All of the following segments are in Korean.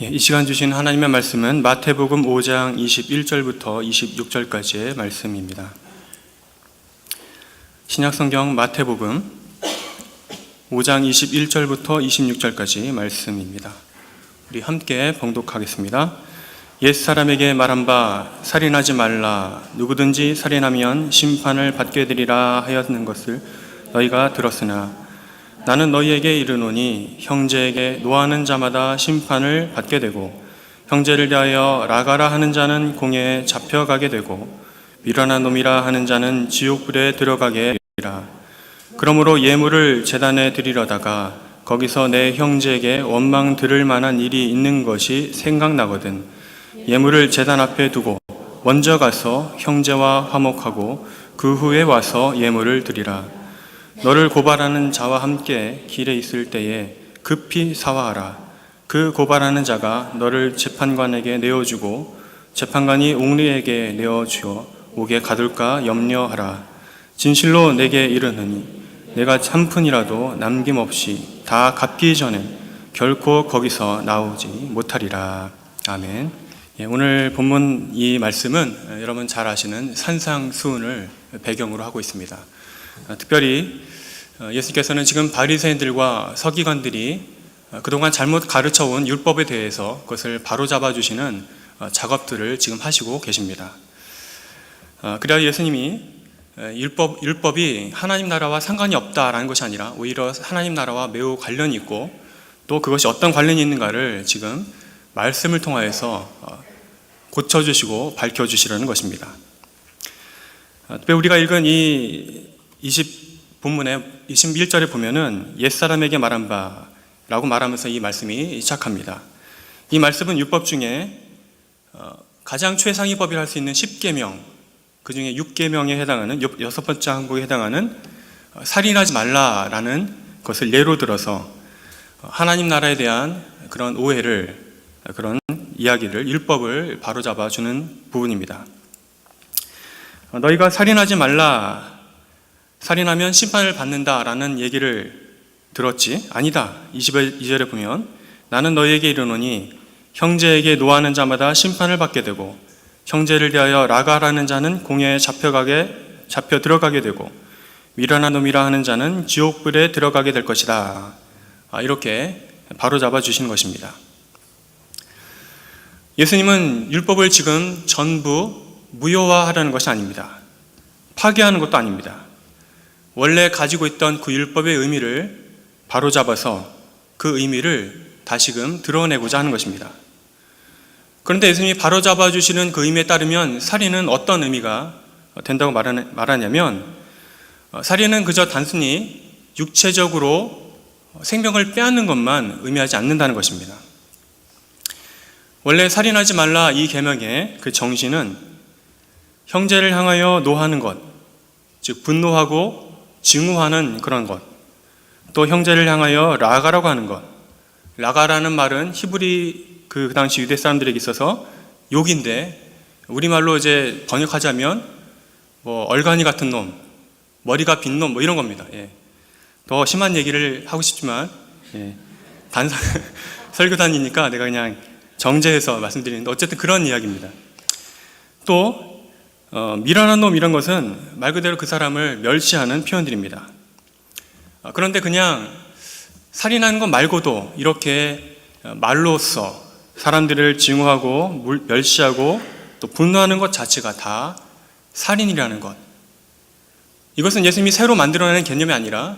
이 시간 주신 하나님의 말씀은 마태복음 5장 21절부터 26절까지의 말씀입니다. 신약성경 마태복음 5장 21절부터 26절까지 말씀입니다. 우리 함께 봉독하겠습니다. 옛사람에게 말한 바 살인하지 말라. 누구든지 살인하면 심판을 받게 되리라 하였는 것을 너희가 들었으나 나는 너희에게 이르노니 형제에게 노하는 자마다 심판을 받게 되고 형제를 대하여 라가라 하는 자는 공회에 잡혀가게 되고 미련한 놈이라 하는 자는 지옥불에 들어가게 되리라. 그러므로 예물을 제단에 드리려다가 거기서 내 형제에게 원망 들을 만한 일이 있는 것이 생각나거든 예물을 제단 앞에 두고 먼저 가서 형제와 화목하고 그 후에 와서 예물을 드리라. 너를 고발하는 자와 함께 길에 있을 때에 급히 사화하라. 그 고발하는 자가 너를 재판관에게 내어주고 재판관이 옥리에게 내어주어 옥에 가둘까 염려하라. 진실로 내게 이르노니 내가 한 푼이라도 남김없이 다 갚기 전에 결코 거기서 나오지 못하리라. 아멘. 오늘 본문 이 말씀은 여러분 잘 아시는 산상수훈을 배경으로 하고 있습니다. 특별히 예수께서는 지금 바리새인들과 서기관들이 그동안 잘못 가르쳐온 율법에 대해서 그것을 바로잡아 주시는 작업들을 지금 하시고 계십니다. 그래야 예수님이 율법이 하나님 나라와 상관이 없다라는 것이 아니라 오히려 하나님 나라와 매우 관련이 있고 또 그것이 어떤 관련이 있는가를 지금 말씀을 통하여서 고쳐주시고 밝혀주시려는 것입니다. 특별히 우리가 읽은 이 본문의 21절에 보면은 옛사람에게 말한 바라고 말하면서 이 말씀이 시작합니다. 이 말씀은 율법 중에 가장 최상위 법이라 할 수 있는 10계명, 그 중에 6계명에 해당하는 6번째 항목에 해당하는 살인하지 말라라는 것을 예로 들어서 하나님 나라에 대한 그런 오해를, 그런 이야기를, 율법을 바로잡아 주는 부분입니다. 너희가 살인하지 말라, 살인하면 심판을 받는다라는 얘기를 들었지? 아니다. 22절에 보면 나는 너희에게 이르노니 형제에게 노하는 자마다 심판을 받게 되고 형제를 대하여 라가라는 자는 공회에 잡혀 들어가게 되고 미련한 놈이라 하는 자는 지옥불에 들어가게 될 것이다. 이렇게 바로잡아 주시는 것입니다. 예수님은 율법을 지금 전부 무효화하려는 것이 아닙니다. 파괴하는 것도 아닙니다. 원래 가지고 있던 그 율법의 의미를 바로잡아서 그 의미를 다시금 드러내고자 하는 것입니다. 그런데 예수님이 바로잡아 주시는 그 의미에 따르면 살인은 어떤 의미가 된다고 말하냐면 살인은 그저 단순히 육체적으로 생명을 빼앗는 것만 의미하지 않는다는 것입니다. 원래 살인하지 말라 이 계명의 그 정신은 형제를 향하여 노하는 것, 즉 분노하고 증오하는 그런 것, 또 형제를 향하여 라가라고 하는 것. 라가라는 말은 히브리 그 당시 유대 사람들에게 있어서 욕인데 우리말로 이제 번역하자면 얼간이 같은 놈, 머리가 빈 놈 이런 겁니다. 더 심한 얘기를 하고 싶지만 설교단이니까 내가 그냥 정제해서 말씀드리는데 어쨌든 그런 이야기입니다. 또 미련한 놈 이런 것은 말 그대로 그 사람을 멸시하는 표현들입니다. 그런데 그냥 살인하는 것 말고도 이렇게 말로써 사람들을 증오하고 멸시하고 또 분노하는 것 자체가 다 살인이라는 것. 이것은 예수님이 새로 만들어내는 개념이 아니라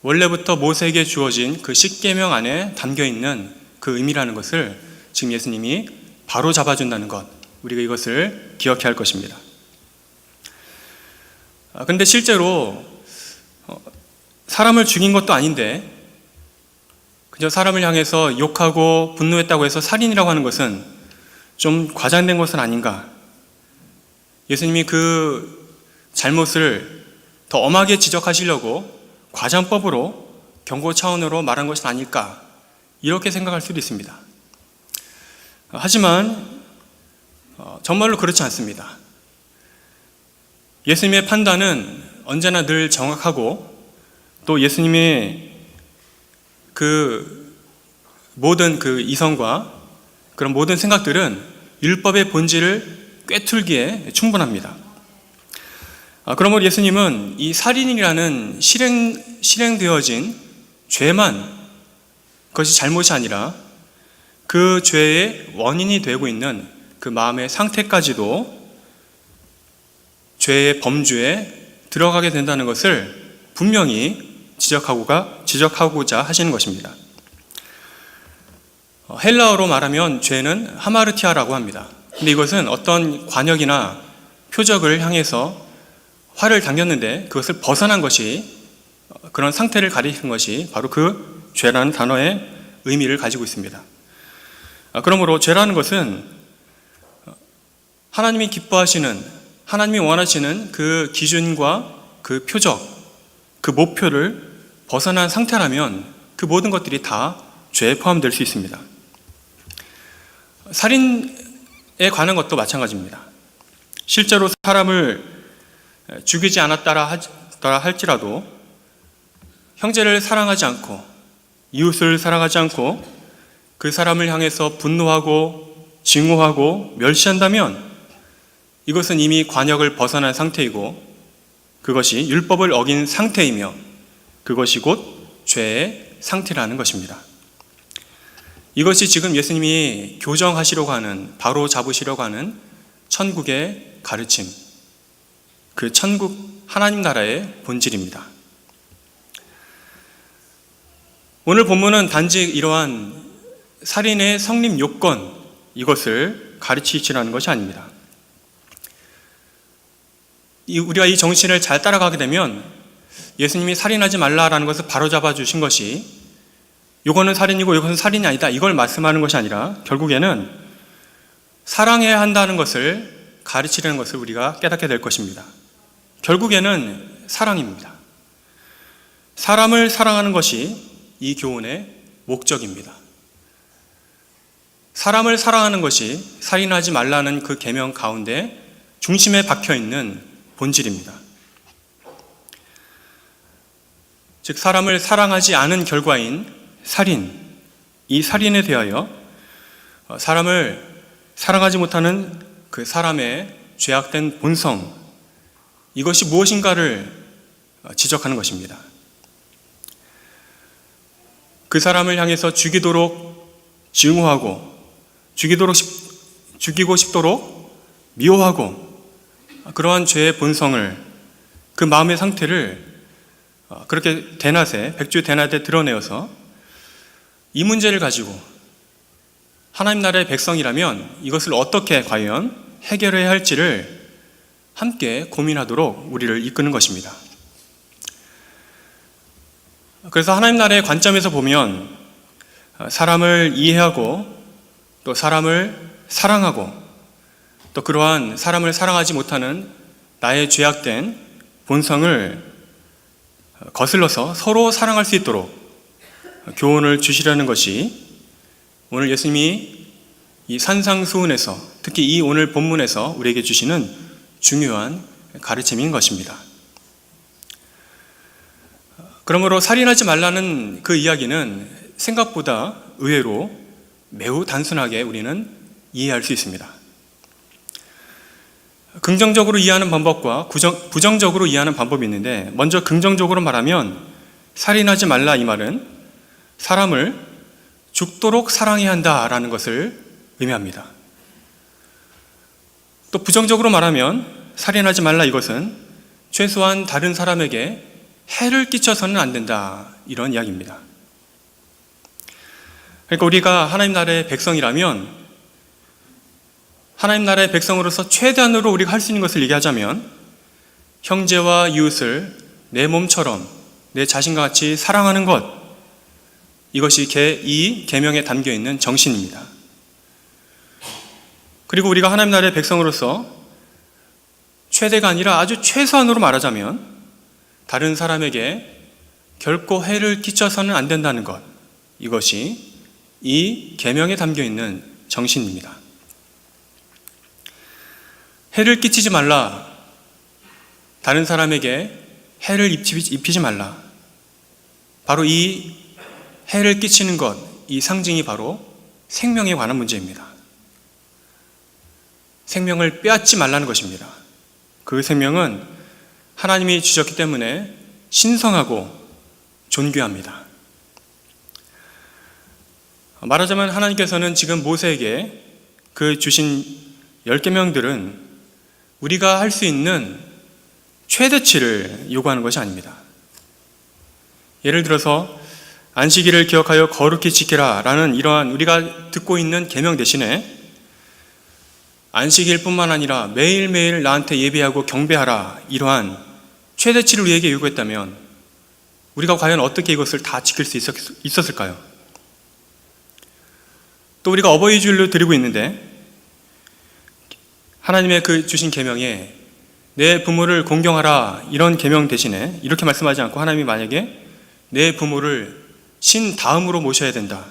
원래부터 모세에게 주어진 그 10계명 안에 담겨있는 그 의미라는 것을 지금 예수님이 바로 잡아준다는 것. 우리가 이것을 기억해야 할 것입니다. 그런데 실제로 사람을 죽인 것도 아닌데 그저 사람을 향해서 욕하고 분노했다고 해서 살인이라고 하는 것은 좀 과장된 것은 아닌가? 예수님이 그 잘못을 더 엄하게 지적하시려고 과장법으로 경고 차원으로 말한 것은 아닐까? 이렇게 생각할 수도 있습니다. 하지만 정말로 그렇지 않습니다. 예수님의 판단은 언제나 늘 정확하고 또 예수님의 그 모든 그 이성과 그런 모든 생각들은 율법의 본질을 꿰뚫기에 충분합니다. 그러므로 예수님은 이 살인이라는 실행되어진 죄만, 그것이 잘못이 아니라 그 죄의 원인이 되고 있는 그 마음의 상태까지도 죄의 범주에 들어가게 된다는 것을 분명히 지적하고자 하시는 것입니다. 헬라어로 말하면 죄는 하마르티아라고 합니다. 근데 이것은 어떤 관역이나 표적을 향해서 활을 당겼는데 그것을 벗어난 것이, 그런 상태를 가리키는 것이 바로 그 죄라는 단어의 의미를 가지고 있습니다. 그러므로 죄라는 것은 하나님이 기뻐하시는, 하나님이 원하시는 그 기준과 그 표적, 그 목표를 벗어난 상태라면 그 모든 것들이 다 죄에 포함될 수 있습니다. 살인에 관한 것도 마찬가지입니다. 실제로 사람을 죽이지 않았다라 할지라도 형제를 사랑하지 않고 이웃을 사랑하지 않고 그 사람을 향해서 분노하고 증오하고 멸시한다면 이것은 이미 관역을 벗어난 상태이고 그것이 율법을 어긴 상태이며 그것이 곧 죄의 상태라는 것입니다. 이것이 지금 예수님이 교정하시려고 하는, 바로 잡으시려고 하는 천국의 가르침, 그 천국 하나님 나라의 본질입니다. 오늘 본문은 단지 이러한 살인의 성립 요건, 이것을 가르치시라는 것이 아닙니다. 우리가 이 정신을 잘 따라가게 되면 예수님이 살인하지 말라라는 것을 바로잡아 주신 것이 이거는 살인이고 이것은 살인이 아니다, 이걸 말씀하는 것이 아니라 결국에는 사랑해야 한다는 것을 가르치려는 것을 우리가 깨닫게 될 것입니다. 결국에는 사랑입니다. 사람을 사랑하는 것이 이 교훈의 목적입니다. 사람을 사랑하는 것이 살인하지 말라는 그 계명 가운데 중심에 박혀 있는 본질입니다. 즉 사람을 사랑하지 않은 결과인 살인, 이 살인에 대하여 사람을 사랑하지 못하는 그 사람의 죄악된 본성, 이것이 무엇인가를 지적하는 것입니다. 그 사람을 향해서 죽이도록 증오하고 죽이고 싶도록 미워하고 그러한 죄의 본성을, 그 마음의 상태를 그렇게 대낮에, 백주대낮에 드러내어서 이 문제를 가지고 하나님 나라의 백성이라면 이것을 어떻게 과연 해결해야 할지를 함께 고민하도록 우리를 이끄는 것입니다. 그래서 하나님 나라의 관점에서 보면 사람을 이해하고 또 사람을 사랑하고 또 그러한 사람을 사랑하지 못하는 나의 죄악된 본성을 거슬러서 서로 사랑할 수 있도록 교훈을 주시려는 것이 오늘 예수님이 이 산상수훈에서, 특히 이 오늘 본문에서 우리에게 주시는 중요한 가르침인 것입니다. 그러므로 살인하지 말라는 그 이야기는 생각보다 의외로 매우 단순하게 우리는 이해할 수 있습니다. 긍정적으로 이해하는 방법과 부정적으로 이해하는 방법이 있는데, 먼저 긍정적으로 말하면 살인하지 말라, 이 말은 사람을 죽도록 사랑해야 한다라는 것을 의미합니다. 또 부정적으로 말하면 살인하지 말라, 이것은 최소한 다른 사람에게 해를 끼쳐서는 안 된다, 이런 이야기입니다. 그러니까 우리가 하나님 나라의 백성이라면, 하나님 나라의 백성으로서 최대한으로 우리가 할 수 있는 것을 얘기하자면 형제와 이웃을 내 몸처럼 내 자신과 같이 사랑하는 것, 이것이 이 계명에 담겨 있는 정신입니다. 그리고 우리가 하나님 나라의 백성으로서 최대가 아니라 아주 최소한으로 말하자면 다른 사람에게 결코 해를 끼쳐서는 안 된다는 것, 이것이 이 계명에 담겨 있는 정신입니다. 해를 끼치지 말라, 다른 사람에게 해를 입히지 말라, 바로 이 해를 끼치는 것, 이 상징이 바로 생명에 관한 문제입니다. 생명을 빼앗지 말라는 것입니다. 그 생명은 하나님이 주셨기 때문에 신성하고 존귀합니다. 말하자면 하나님께서는 지금 모세에게 그 주신 10계명들은 우리가 할 수 있는 최대치를 요구하는 것이 아닙니다. 예를 들어서 안식일을 기억하여 거룩히 지키라 라는 이러한 우리가 듣고 있는 계명 대신에 안식일뿐만 아니라 매일매일 나한테 예배하고 경배하라 이러한 최대치를 우리에게 요구했다면 우리가 과연 어떻게 이것을 다 지킬 수 있었을까요? 또 우리가 어버이 주일로 드리고 있는데 하나님의 그 주신 계명에 내 부모를 공경하라 이런 계명 대신에 이렇게 말씀하지 않고 하나님이 만약에 내 부모를 신 다음으로 모셔야 된다,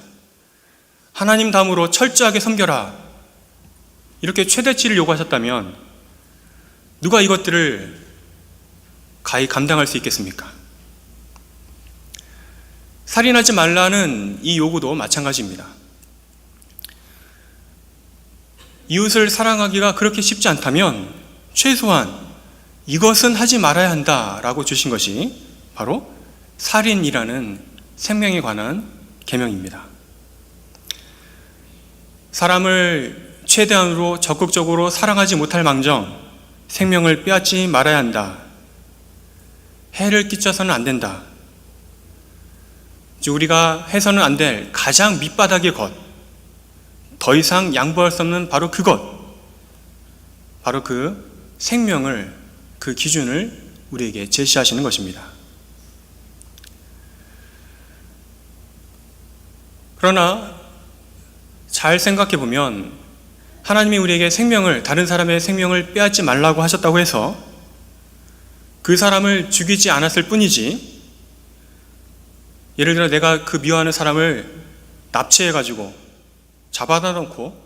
하나님 다음으로 철저하게 섬겨라 이렇게 최대치를 요구하셨다면 누가 이것들을 가히 감당할 수 있겠습니까? 살인하지 말라는 이 요구도 마찬가지입니다. 이웃을 사랑하기가 그렇게 쉽지 않다면 최소한 이것은 하지 말아야 한다라고 주신 것이 바로 살인이라는 생명에 관한 계명입니다. 사람을 최대한으로 적극적으로 사랑하지 못할 망정 생명을 빼앗지 말아야 한다. 해를 끼쳐서는 안 된다. 우리가 해서는 안 될 가장 밑바닥의 것, 더 이상 양보할 수 없는 바로 그것, 바로 그 생명을, 그 기준을 우리에게 제시하시는 것입니다. 그러나 잘 생각해 보면 하나님이 우리에게 생명을, 다른 사람의 생명을 빼앗지 말라고 하셨다고 해서 그 사람을 죽이지 않았을 뿐이지, 예를 들어 내가 그 미워하는 사람을 납치해가지고 잡아다 놓고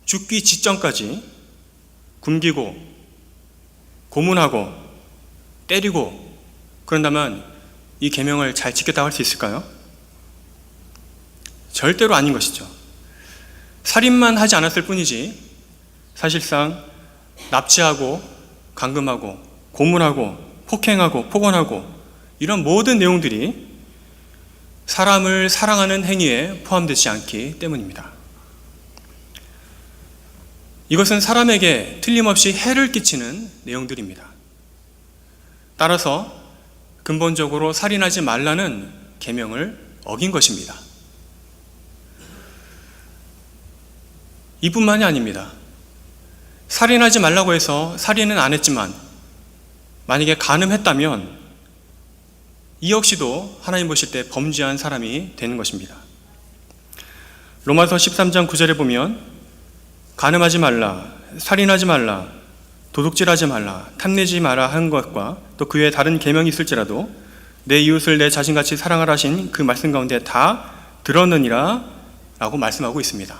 죽기 직전까지 굶기고 고문하고 때리고 그런다면 이 계명을 잘 지켰다고 할 수 있을까요? 절대로 아닌 것이죠. 살인만 하지 않았을 뿐이지 사실상 납치하고 감금하고 고문하고 폭행하고 폭언하고 이런 모든 내용들이 사람을 사랑하는 행위에 포함되지 않기 때문입니다. 이것은 사람에게 틀림없이 해를 끼치는 내용들입니다. 따라서 근본적으로 살인하지 말라는 계명을 어긴 것입니다. 이뿐만이 아닙니다. 살인하지 말라고 해서 살인은 안 했지만 만약에 간음했다면 이 역시도 하나님 보실 때 범죄한 사람이 되는 것입니다. 로마서 13장 9절에 보면 간음하지 말라, 살인하지 말라, 도둑질하지 말라, 탐내지 마라 하는 것과 또 그 외에 다른 계명이 있을지라도 내 이웃을 내 자신같이 사랑하라 하신 그 말씀 가운데 다 들었느니라 라고 말씀하고 있습니다.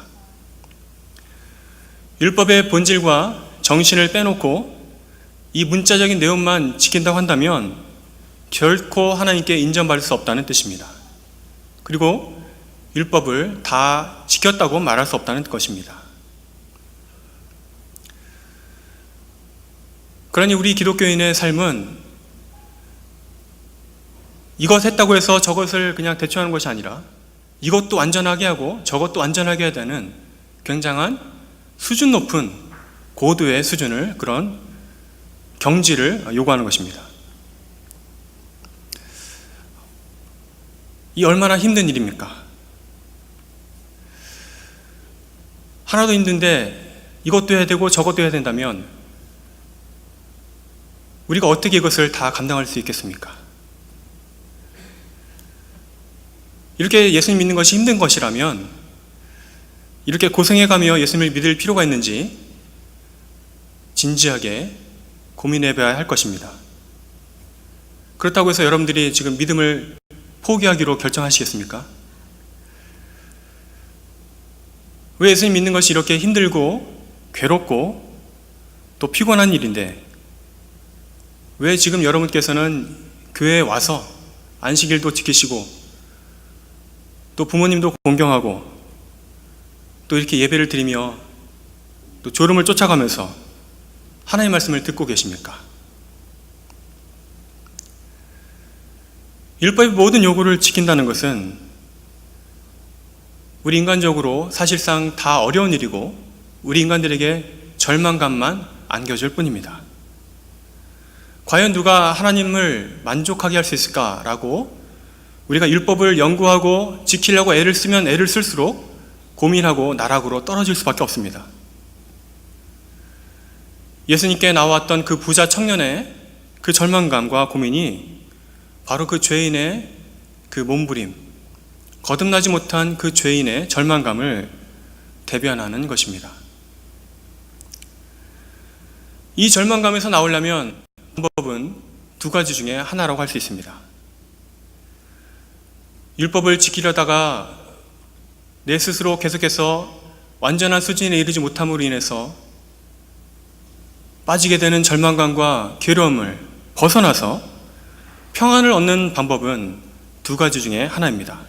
율법의 본질과 정신을 빼놓고 이 문자적인 내용만 지킨다고 한다면 결코 하나님께 인정받을 수 없다는 뜻입니다. 그리고 율법을 다 지켰다고 말할 수 없다는 것입니다. 그러니 우리 기독교인의 삶은 이것 했다고 해서 저것을 그냥 대충하는 것이 아니라 이것도 완전하게 하고 저것도 완전하게 해야 되는 굉장한 수준 높은 고도의 수준을, 그런 경지를 요구하는 것입니다. 이 얼마나 힘든 일입니까? 하나도 힘든데 이것도 해야 되고 저것도 해야 된다면 우리가 어떻게 이것을 다 감당할 수 있겠습니까? 이렇게 예수님 믿는 것이 힘든 것이라면 이렇게 고생해가며 예수님을 믿을 필요가 있는지 진지하게 고민해봐야 할 것입니다. 그렇다고 해서 여러분들이 지금 믿음을 포기하기로 결정하시겠습니까? 왜 예수님 믿는 것이 이렇게 힘들고 괴롭고 또 피곤한 일인데 왜 지금 여러분께서는 교회에 와서 안식일도 지키시고 또 부모님도 공경하고 또 이렇게 예배를 드리며 또 졸음을 쫓아가면서 하나님의 말씀을 듣고 계십니까? 율법의 모든 요구를 지킨다는 것은 우리 인간적으로 사실상 다 어려운 일이고 우리 인간들에게 절망감만 안겨줄 뿐입니다. 과연 누가 하나님을 만족하게 할 수 있을까라고 우리가 율법을 연구하고 지키려고 애를 쓰면 애를 쓸수록 고민하고 나락으로 떨어질 수밖에 없습니다. 예수님께 나왔던 그 부자 청년의 그 절망감과 고민이 바로 그 죄인의 그 몸부림, 거듭나지 못한 그 죄인의 절망감을 대변하는 것입니다. 이 절망감에서 나오려면 방법은 두 가지 중에 하나라고 할 수 있습니다. 율법을 지키려다가 내 스스로 계속해서 완전한 수준에 이르지 못함으로 인해서 빠지게 되는 절망감과 괴로움을 벗어나서 평안을 얻는 방법은 두 가지 중에 하나입니다.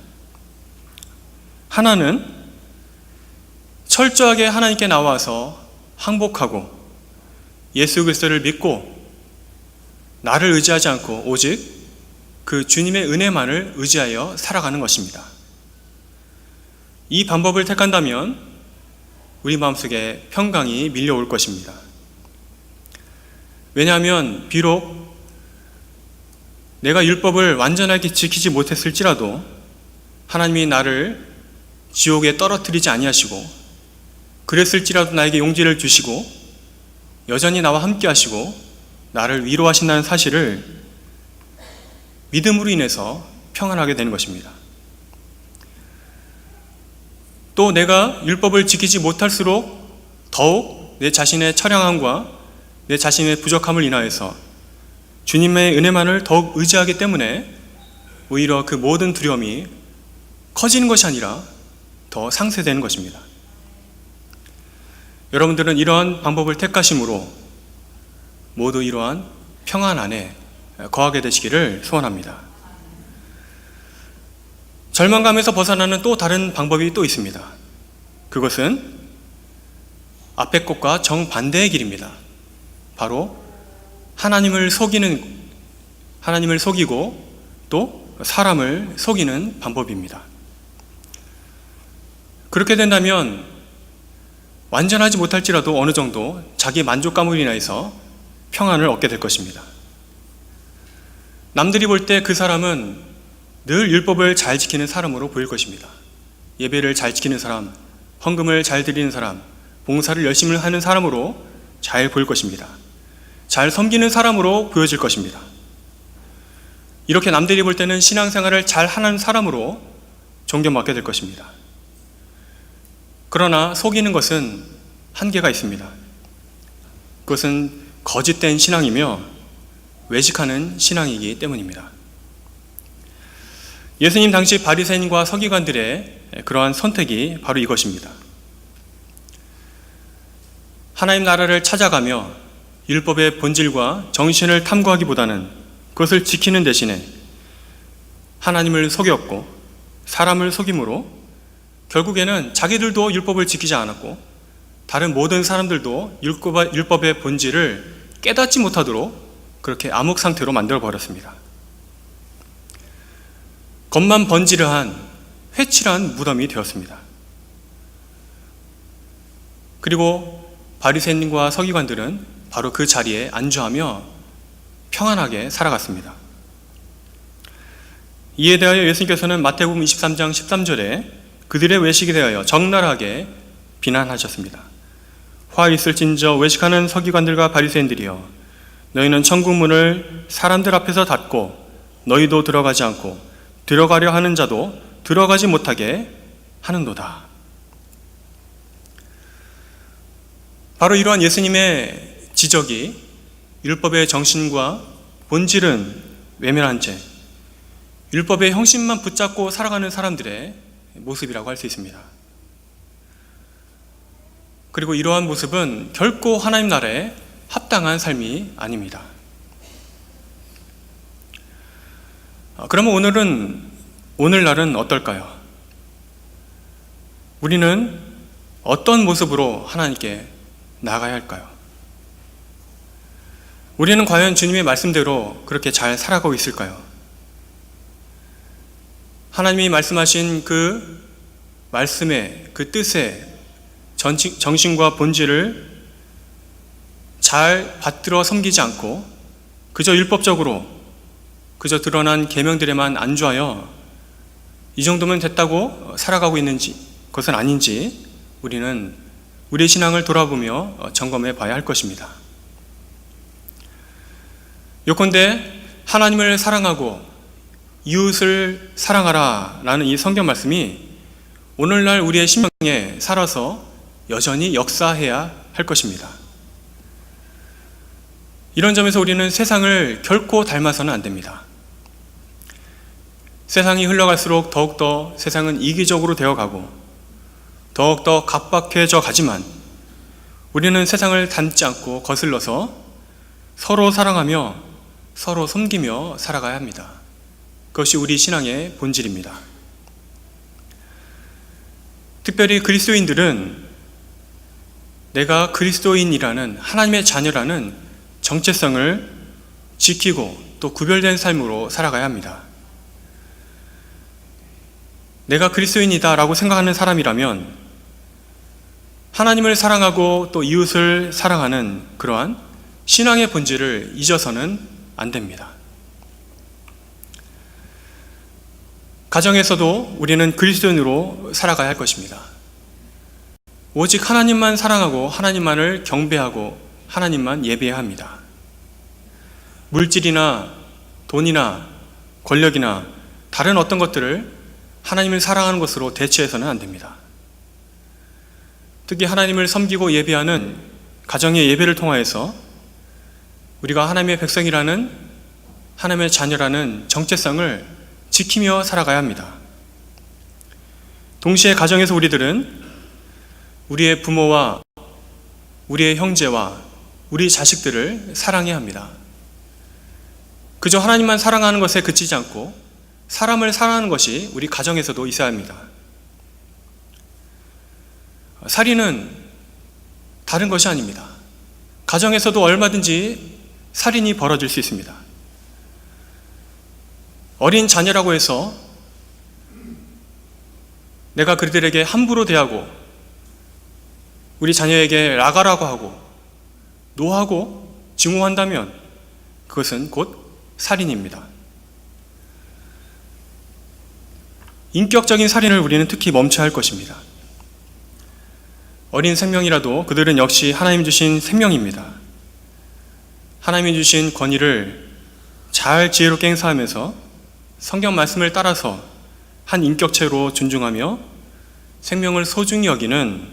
하나는 철저하게 하나님께 나와서 항복하고 예수 그리스도를 믿고 나를 의지하지 않고 오직 그 주님의 은혜만을 의지하여 살아가는 것입니다. 이 방법을 택한다면 우리 마음속에 평강이 밀려올 것입니다. 왜냐하면 비록 내가 율법을 완전하게 지키지 못했을지라도 하나님이 나를 지옥에 떨어뜨리지 아니하시고 그랬을지라도 나에게 용기를 주시고 여전히 나와 함께 하시고 나를 위로하신다는 사실을 믿음으로 인해서 평안하게 되는 것입니다. 또 내가 율법을 지키지 못할수록 더욱 내 자신의 처량함과 내 자신의 부족함을 인하여서 주님의 은혜만을 더욱 의지하기 때문에 오히려 그 모든 두려움이 커지는 것이 아니라 더 상쇄되는 것입니다. 여러분들은 이러한 방법을 택하심으로 모두 이러한 평안 안에 거하게 되시기를 소원합니다. 절망감에서 벗어나는 또 다른 방법이 또 있습니다. 그것은 앞의 것과 정반대의 길입니다. 바로 하나님을 속이고 또 사람을 속이는 방법입니다. 그렇게 된다면 완전하지 못할지라도 어느 정도 자기 만족감으로 인해서 평안을 얻게 될 것입니다. 남들이 볼 때 그 사람은 늘 율법을 잘 지키는 사람으로 보일 것입니다. 예배를 잘 지키는 사람, 헌금을 잘 드리는 사람, 봉사를 열심히 하는 사람으로 잘 보일 것입니다. 잘 섬기는 사람으로 보여질 것입니다. 이렇게 남들이 볼 때는 신앙생활을 잘 하는 사람으로 존경받게 될 것입니다. 그러나 속이는 것은 한계가 있습니다. 그것은 거짓된 신앙이며 외식하는 신앙이기 때문입니다. 예수님 당시 바리새인과 서기관들의 그러한 선택이 바로 이것입니다. 하나님 나라를 찾아가며 율법의 본질과 정신을 탐구하기보다는 그것을 지키는 대신에 하나님을 속였고 사람을 속임으로 결국에는 자기들도 율법을 지키지 않았고 다른 모든 사람들도 율법의 본질을 깨닫지 못하도록 그렇게 암흑 상태로 만들어 버렸습니다. 겉만 번지르한 회칠한 무덤이 되었습니다. 그리고 바리새인과 서기관들은 바로 그 자리에 안주하며 평안하게 살아갔습니다. 이에 대하여 예수님께서는 마태복음 23장 13절에 그들의 외식에 대하여 적나라하게 비난하셨습니다. 화 있을진저 외식하는 서기관들과 바리새인들이여, 너희는 천국 문을 사람들 앞에서 닫고 너희도 들어가지 않고 들어가려 하는 자도 들어가지 못하게 하는도다. 바로 이러한 예수님의 지적이 율법의 정신과 본질은 외면한 채 율법의 형식만 붙잡고 살아가는 사람들의 모습이라고 할 수 있습니다. 그리고 이러한 모습은 결코 하나님 나라에 합당한 삶이 아닙니다. 그러면 오늘날은 어떨까요? 우리는 어떤 모습으로 하나님께 나아가야 할까요? 우리는 과연 주님의 말씀대로 그렇게 잘 살아가고 있을까요? 하나님이 말씀하신 그 말씀의 그 뜻의 정신과 본질을 잘 받들어 섬기지 않고 그저 율법적으로 그저 드러난 계명들에만 안주하여 이 정도면 됐다고 살아가고 있는지 그것은 아닌지 우리는 우리의 신앙을 돌아보며 점검해 봐야 할 것입니다. 요컨대 하나님을 사랑하고 이웃을 사랑하라 라는 이 성경 말씀이 오늘날 우리의 심령에 살아서 여전히 역사해야 할 것입니다. 이런 점에서 우리는 세상을 결코 닮아서는 안 됩니다. 세상이 흘러갈수록 더욱더 세상은 이기적으로 되어가고 더욱더 각박해져 가지만 우리는 세상을 닮지 않고 거슬러서 서로 사랑하며 서로 섬기며 살아가야 합니다. 그것이 우리 신앙의 본질입니다. 특별히 그리스도인들은 내가 그리스도인이라는 하나님의 자녀라는 정체성을 지키고 또 구별된 삶으로 살아가야 합니다. 내가 그리스도인이다 라고 생각하는 사람이라면 하나님을 사랑하고 또 이웃을 사랑하는 그러한 신앙의 본질을 잊어서는 안 됩니다. 가정에서도 우리는 그리스도인으로 살아가야 할 것입니다. 오직 하나님만 사랑하고 하나님만을 경배하고 하나님만 예배해야 합니다. 물질이나 돈이나 권력이나 다른 어떤 것들을 하나님을 사랑하는 것으로 대체해서는 안 됩니다. 특히 하나님을 섬기고 예배하는 가정의 예배를 통하여서 우리가 하나님의 백성이라는 하나님의 자녀라는 정체성을 지키며 살아가야 합니다. 동시에 가정에서 우리들은 우리의 부모와 우리의 형제와 우리 자식들을 사랑해야 합니다. 그저 하나님만 사랑하는 것에 그치지 않고 사람을 사랑하는 것이 우리 가정에서도 있어야 합니다. 살인은 다른 것이 아닙니다. 가정에서도 얼마든지 살인이 벌어질 수 있습니다. 어린 자녀라고 해서 내가 그들에게 함부로 대하고 우리 자녀에게 라가라고 하고 노하고 증오한다면 그것은 곧 살인입니다. 인격적인 살인을 우리는 특히 멈춰야 할 것입니다. 어린 생명이라도 그들은 역시 하나님 주신 생명입니다. 하나님이 주신 권위를 잘 지혜롭게 행사하면서 성경 말씀을 따라서 한 인격체로 존중하며 생명을 소중히 여기는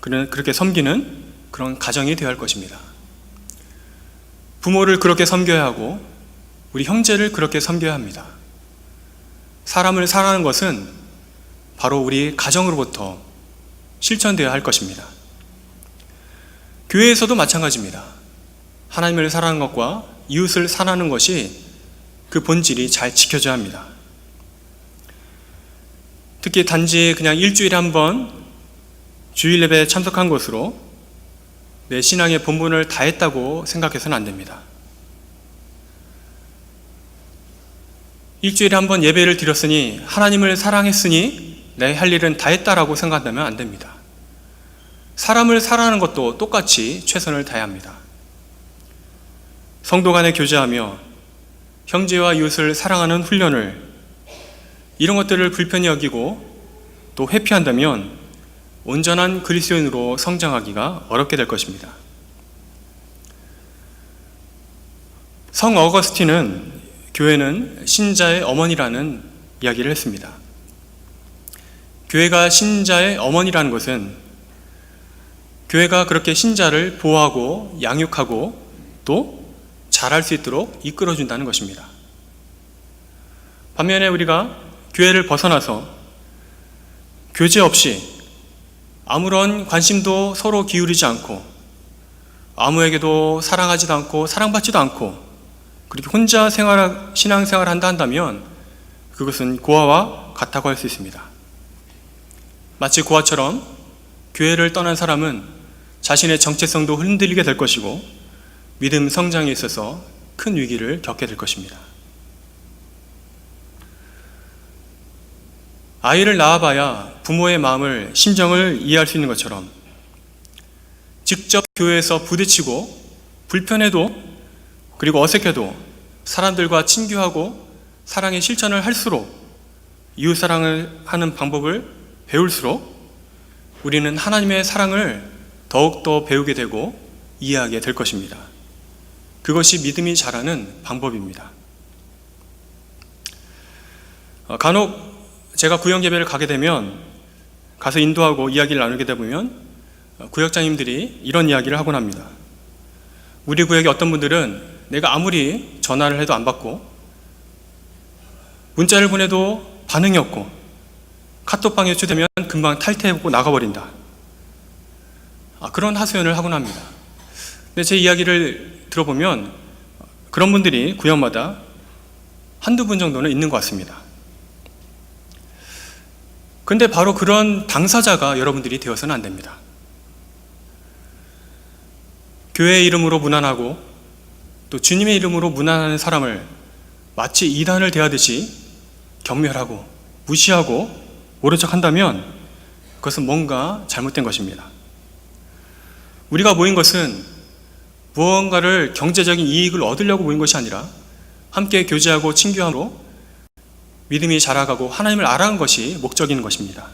그렇게 섬기는 그런 가정이 되어야 할 것입니다. 부모를 그렇게 섬겨야 하고 우리 형제를 그렇게 섬겨야 합니다. 사람을 사랑하는 것은 바로 우리 가정으로부터 실천되어야 할 것입니다. 교회에서도 마찬가지입니다. 하나님을 사랑하는 것과 이웃을 사랑하는 것이 그 본질이 잘 지켜져야 합니다. 특히 단지 그냥 일주일에 한 번 주일 예배에 참석한 것으로 내 신앙의 본분을 다했다고 생각해서는 안 됩니다. 일주일에 한 번 예배를 드렸으니 하나님을 사랑했으니 내 할 일은 다했다라고 생각한다면 안 됩니다. 사람을 사랑하는 것도 똑같이 최선을 다해야 합니다. 성도 간에 교제하며 형제와 이웃을 사랑하는 훈련을 이런 것들을 불편히 여기고 또 회피한다면 온전한 그리스도인으로 성장하기가 어렵게 될 것입니다. 성 어거스틴은 교회는 신자의 어머니라는 이야기를 했습니다. 교회가 신자의 어머니라는 것은 교회가 그렇게 신자를 보호하고 양육하고 또 잘할 수 있도록 이끌어준다는 것입니다. 반면에 우리가 교회를 벗어나서 교제 없이 아무런 관심도 서로 기울이지 않고 아무에게도 사랑하지도 않고 사랑받지도 않고 그렇게 혼자 신앙생활을 한다면 그것은 고아와 같다고 할 수 있습니다. 마치 고아처럼 교회를 떠난 사람은 자신의 정체성도 흔들리게 될 것이고 믿음 성장에 있어서 큰 위기를 겪게 될 것입니다. 아이를 낳아봐야 부모의 마음을, 심정을 이해할 수 있는 것처럼 직접 교회에서 부딪히고 불편해도 그리고 어색해도 사람들과 친교하고 사랑의 실천을 할수록 이웃사랑을 하는 방법을 배울수록 우리는 하나님의 사랑을 더욱더 배우게 되고 이해하게 될 것입니다. 그것이 믿음이 자라는 방법입니다. 간혹 제가 구역 예배를 가게 되면 가서 인도하고 이야기를 나누게 되면 구역장님들이 이런 이야기를 하곤 합니다. 우리 구역에 어떤 분들은 내가 아무리 전화를 해도 안 받고 문자를 보내도 반응이 없고 카톡방에 초대되면 금방 탈퇴하고 나가버린다. 그런 하소연을 하곤 합니다. 근데 제 이야기를 들어보면 그런 분들이 구역마다 한두 분 정도는 있는 것 같습니다. 근데 바로 그런 당사자가 여러분들이 되어서는 안 됩니다. 교회의 이름으로 무난하고 또 주님의 이름으로 무난하는 사람을 마치 이단을 대하듯이 경멸하고 무시하고 모른 척 한다면 그것은 뭔가 잘못된 것입니다. 우리가 모인 것은 무언가를 경제적인 이익을 얻으려고 모인 것이 아니라 함께 교제하고 친교함으로 믿음이 자라가고 하나님을 알아가는 것이 목적인 것입니다.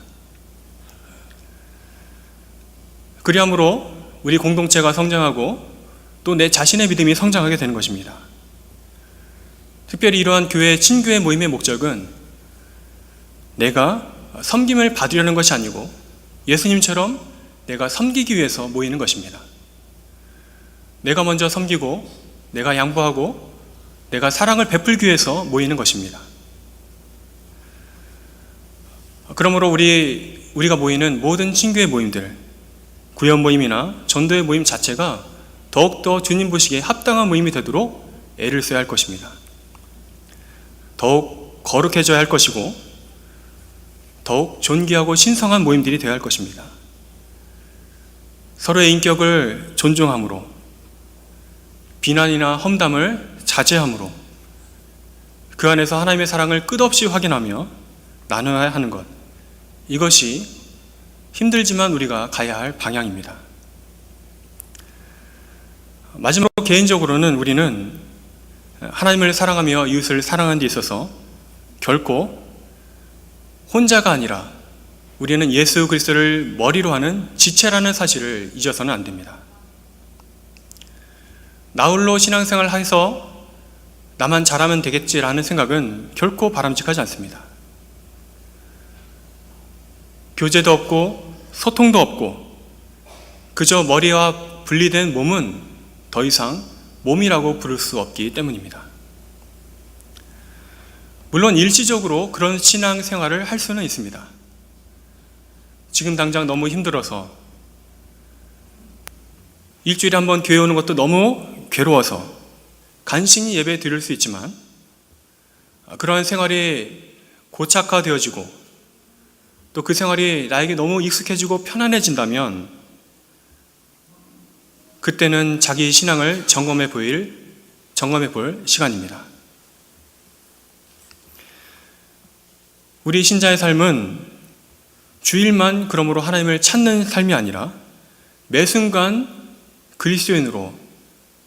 그리함으로 우리 공동체가 성장하고 또 내 자신의 믿음이 성장하게 되는 것입니다. 특별히 이러한 교회 친교회 모임의 목적은 내가 섬김을 받으려는 것이 아니고 예수님처럼 내가 섬기기 위해서 모이는 것입니다. 내가 먼저 섬기고 내가 양보하고 내가 사랑을 베풀기 위해서 모이는 것입니다. 그러므로 우리가 모이는 모든 친교회 모임들, 구역 모임이나 전도회 모임 자체가 더욱더 주님 보시기에 합당한 모임이 되도록 애를 써야 할 것입니다. 더욱 거룩해져야 할 것이고 더욱 존귀하고 신성한 모임들이 되어야 할 것입니다. 서로의 인격을 존중함으로 비난이나 험담을 자제함으로 그 안에서 하나님의 사랑을 끝없이 확인하며 나눠야 하는 것, 이것이 힘들지만 우리가 가야 할 방향입니다. 마지막으로 개인적으로는 우리는 하나님을 사랑하며 이웃을 사랑하는 데 있어서 결코 혼자가 아니라 우리는 예수 그리스도를 머리로 하는 지체라는 사실을 잊어서는 안 됩니다. 나 홀로 신앙생활을 해서 나만 잘하면 되겠지라는 생각은 결코 바람직하지 않습니다. 교제도 없고 소통도 없고 그저 머리와 분리된 몸은 더 이상 몸이라고 부를 수 없기 때문입니다. 물론 일시적으로 그런 신앙생활을 할 수는 있습니다. 지금 당장 너무 힘들어서 일주일에 한 번 교회 오는 것도 너무 괴로워서 간신히 예배 드릴 수 있지만 그러한 생활이 고착화되어지고 또 그 생활이 나에게 너무 익숙해지고 편안해진다면 그때는 자기 신앙을 점검해 볼 시간입니다. 우리 신자의 삶은 주일만 그러므로 하나님을 찾는 삶이 아니라 매 순간 그리스도인으로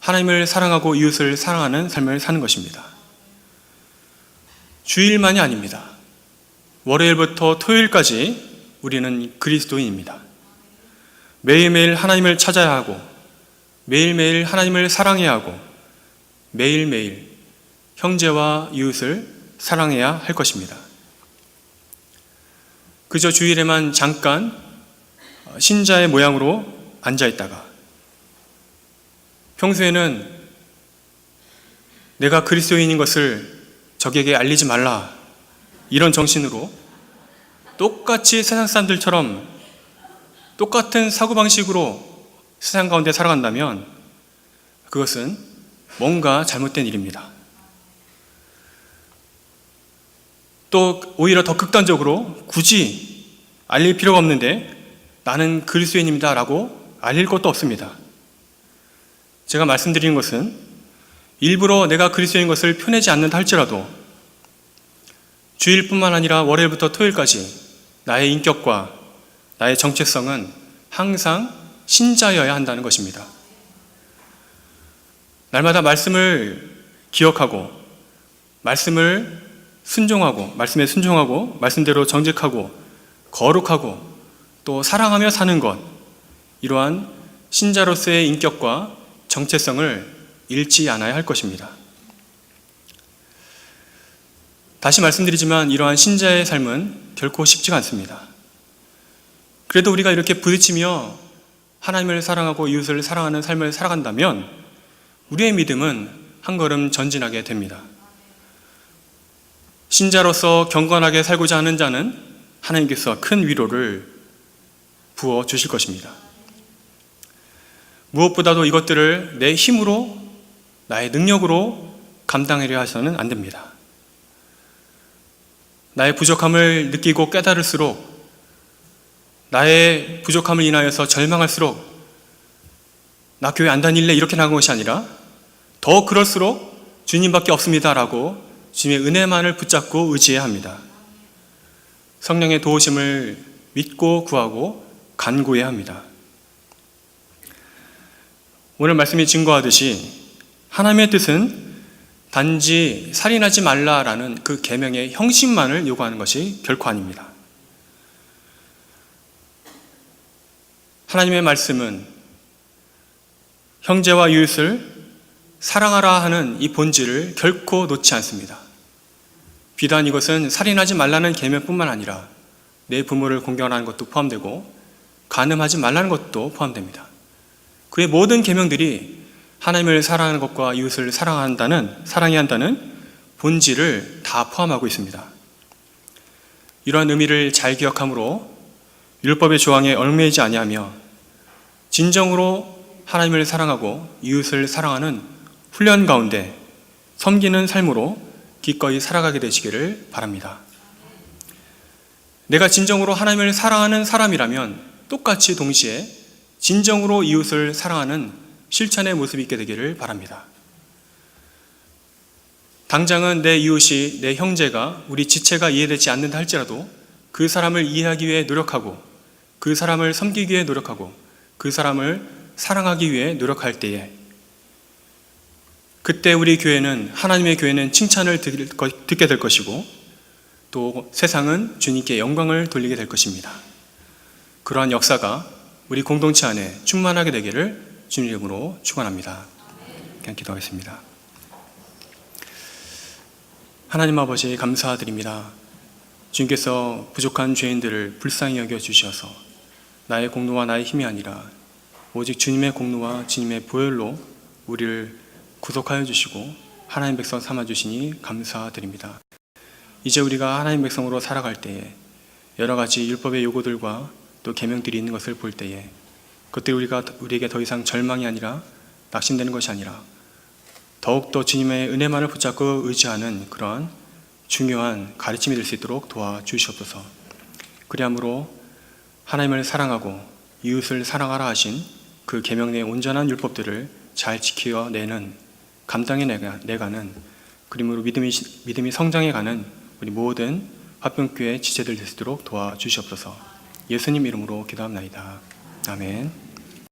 하나님을 사랑하고 이웃을 사랑하는 삶을 사는 것입니다. 주일만이 아닙니다. 월요일부터 토요일까지 우리는 그리스도인입니다. 매일매일 하나님을 찾아야 하고 매일매일 하나님을 사랑해야 하고 매일매일 형제와 이웃을 사랑해야 할 것입니다. 그저 주일에만 잠깐 신자의 모양으로 앉아있다가 평소에는 내가 그리스도인인 것을 적에게 알리지 말라 이런 정신으로 똑같이 세상 사람들처럼 똑같은 사고방식으로 세상 가운데 살아간다면 그것은 뭔가 잘못된 일입니다. 또 오히려 더 극단적으로 굳이 알릴 필요가 없는데 나는 그리스도인입니다 라고 알릴 것도 없습니다. 제가 말씀드리는 것은 일부러 내가 그리스도인 것을 표내지 않는다 할지라도 주일뿐만 아니라 월요일부터 토요일까지 나의 인격과 나의 정체성은 항상 신자여야 한다는 것입니다. 날마다 말씀을 기억하고 말씀에 순종하고 말씀대로 정직하고 거룩하고 또 사랑하며 사는 것, 이러한 신자로서의 인격과 정체성을 잃지 않아야 할 것입니다. 다시 말씀드리지만 이러한 신자의 삶은 결코 쉽지가 않습니다. 그래도 우리가 이렇게 부딪히며 하나님을 사랑하고 이웃을 사랑하는 삶을 살아간다면 우리의 믿음은 한 걸음 전진하게 됩니다. 신자로서 경건하게 살고자 하는 자는 하나님께서 큰 위로를 부어 주실 것입니다. 무엇보다도 이것들을 내 힘으로, 나의 능력으로 감당하려 하셔서는 안 됩니다. 나의 부족함을 느끼고 깨달을수록, 나의 부족함을 인하여서 절망할수록 나 교회 안 다닐래 이렇게 나간 것이 아니라 더 그럴수록 주님밖에 없습니다라고 주님의 은혜만을 붙잡고 의지해야 합니다. 성령의 도우심을 믿고 구하고 간구해야 합니다. 오늘 말씀이 증거하듯이 하나님의 뜻은 단지 살인하지 말라라는 그 계명의 형식만을 요구하는 것이 결코 아닙니다. 하나님의 말씀은 형제와 이웃을 사랑하라 하는 이 본질을 결코 놓지 않습니다. 비단 이것은 살인하지 말라는 계명뿐만 아니라 내 부모를 공경하는 것도 포함되고 간음하지 말라는 것도 포함됩니다. 그의 모든 계명들이 하나님을 사랑하는 것과 이웃을 사랑해야 한다는 본질을 다 포함하고 있습니다. 이러한 의미를 잘 기억함으로 율법의 조항에 얽매이지 아니하며 진정으로 하나님을 사랑하고 이웃을 사랑하는 훈련 가운데 섬기는 삶으로 기꺼이 살아가게 되시기를 바랍니다. 내가 진정으로 하나님을 사랑하는 사람이라면 똑같이 동시에 진정으로 이웃을 사랑하는 실천의 모습이 있게 되기를 바랍니다. 당장은 내 이웃이, 내 형제가, 우리 지체가 이해되지 않는다 할지라도 그 사람을 이해하기 위해 노력하고 그 사람을 섬기기 위해 노력하고 그 사람을 사랑하기 위해 노력할 때에 그때 우리 교회는, 하나님의 교회는 칭찬을 듣게 될 것이고 또 세상은 주님께 영광을 돌리게 될 것입니다. 그러한 역사가 우리 공동체 안에 충만하게 되기를 주님 이름으로 축원합니다. 그냥 기도하겠습니다. 하나님 아버지 감사드립니다. 주님께서 부족한 죄인들을 불쌍히 여겨 주셔서 나의 공로와 나의 힘이 아니라 오직 주님의 공로와 주님의 보혈로 우리를 구속하여 주시고 하나님 백성 삼아 주시니 감사드립니다. 이제 우리가 하나님 백성으로 살아갈 때에 여러 가지 율법의 요구들과 또 계명들이 있는 것을 볼 때에 그것들이 우리에게 더 이상 절망이 아니라 낙심되는 것이 아니라 더욱더 주님의 은혜만을 붙잡고 의지하는 그러한 중요한 가르침이 될 수 있도록 도와주시옵소서. 그리함으로 하나님을 사랑하고 이웃을 사랑하라 하신 그 계명 내 온전한 율법들을 잘 지켜내는, 감당해 내가는, 그러므로 믿음이 성장해가는 우리 모든 화평교회 지체들 될 수 있도록 도와주시옵소서. 예수님 이름으로 기도합나이다. 아멘.